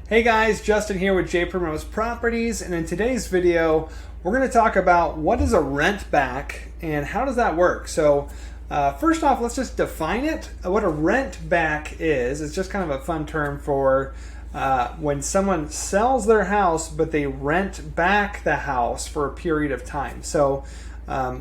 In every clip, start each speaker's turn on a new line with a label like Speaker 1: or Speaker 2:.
Speaker 1: Hey guys, Justin here with Jay Primrose Properties, and in today's video we're going to talk about what is a rent back and how does that work. So first off, let's just define it. What a rent back is, it's just kind of a fun term for when someone sells their house but they rent back the house for a period of time. So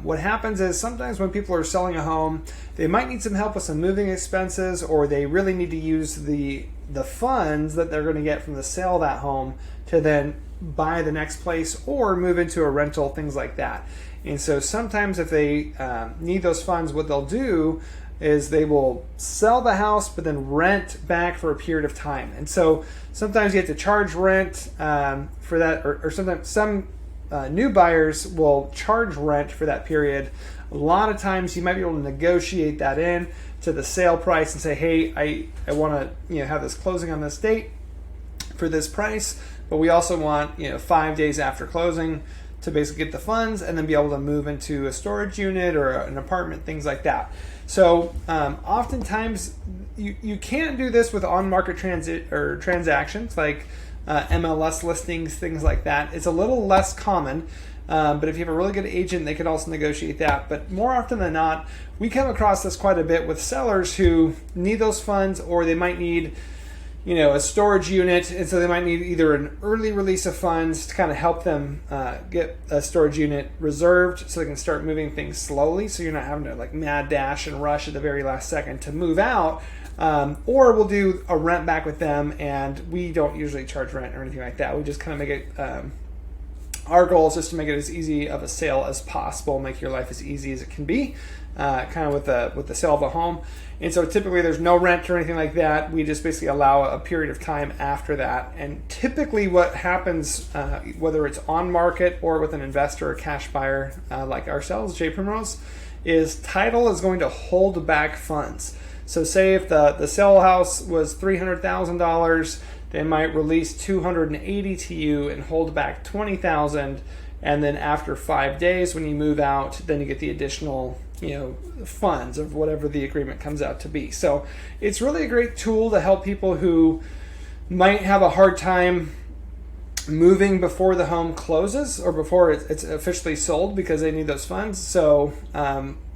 Speaker 1: what happens is sometimes when people are selling a home, they might need some help with some moving expenses, or they really need to use the funds that they're going to get from the sale of that home to then buy the next place or move into a rental, things like that. And so sometimes if they need those funds, what they'll do is they will sell the house but then rent back for a period of time. And so sometimes you have to charge rent for that, or sometimes some new buyers will charge rent for that period. A lot of times you might be able to negotiate that in to the sale price and say, hey, I want to have this closing on this date for this price, but we also want 5 days after closing to basically get the funds and then be able to move into a storage unit or an apartment, things like that. So oftentimes you can't do this with on-market transactions like MLS listings, things like that. It's a little less common, but if you have a really good agent, they can also negotiate that. But more often than not, we come across this quite a bit with sellers who need those funds, or they might need a storage unit, and so they might need either an early release of funds to kind of help them get a storage unit reserved so they can start moving things slowly, so you're not having to like mad dash and rush at the very last second to move out. Or we'll do a rent back with them, and we don't usually charge rent or anything like that. We just kind of make it, our goal is just to make it as easy of a sale as possible, make your life as easy as it can be, kind of with the sale of a home. And so typically there's no rent or anything like that. We just basically allow a period of time after that. And typically what happens, whether it's on market or with an investor or cash buyer like ourselves, Jay Primrose, is title is going to hold back funds. So say if the sale house was $300,000, they might release $280,000 to you and hold back $20,000, and then after 5 days when you move out, then you get the additional funds of whatever the agreement comes out to be. So it's really a great tool to help people who might have a hard time moving before the home closes or before it's officially sold because they need those funds. So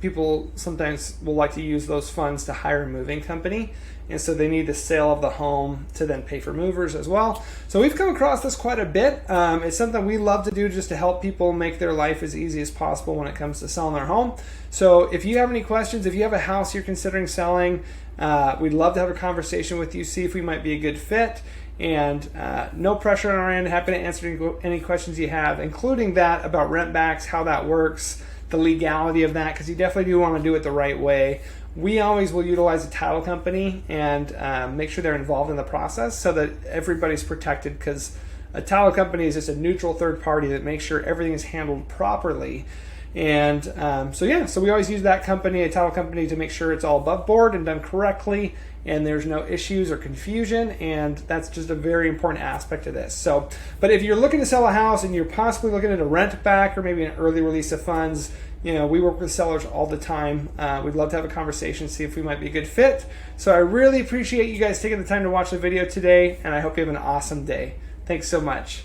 Speaker 1: people sometimes will like to use those funds to hire a moving company, and so they need the sale of the home to then pay for movers as well. So we've come across this quite a bit. It's something we love to do just to help people make their life as easy as possible when it comes to selling their home. So if you have any questions, if you have a house you're considering selling, we'd love to have a conversation with you, see if we might be a good fit. And no pressure on our end. Happy to answer any questions you have, including that about rent backs, how that works, the legality of that, because you definitely do want to do it the right way. We always will utilize a title company and make sure they're involved in the process so that everybody's protected, because a title company is just a neutral third party that makes sure everything is handled properly. And so we always use that company, a title company, to make sure it's all above board and done correctly and there's no issues or confusion, and that's just a very important aspect of this. So, but if you're looking to sell a house and you're possibly looking at a rent back or maybe an early release of funds, we work with sellers all the time. We'd love to have a conversation, see if we might be a good fit. So I really appreciate you guys taking the time to watch the video today, and I hope you have an awesome day. Thanks so much.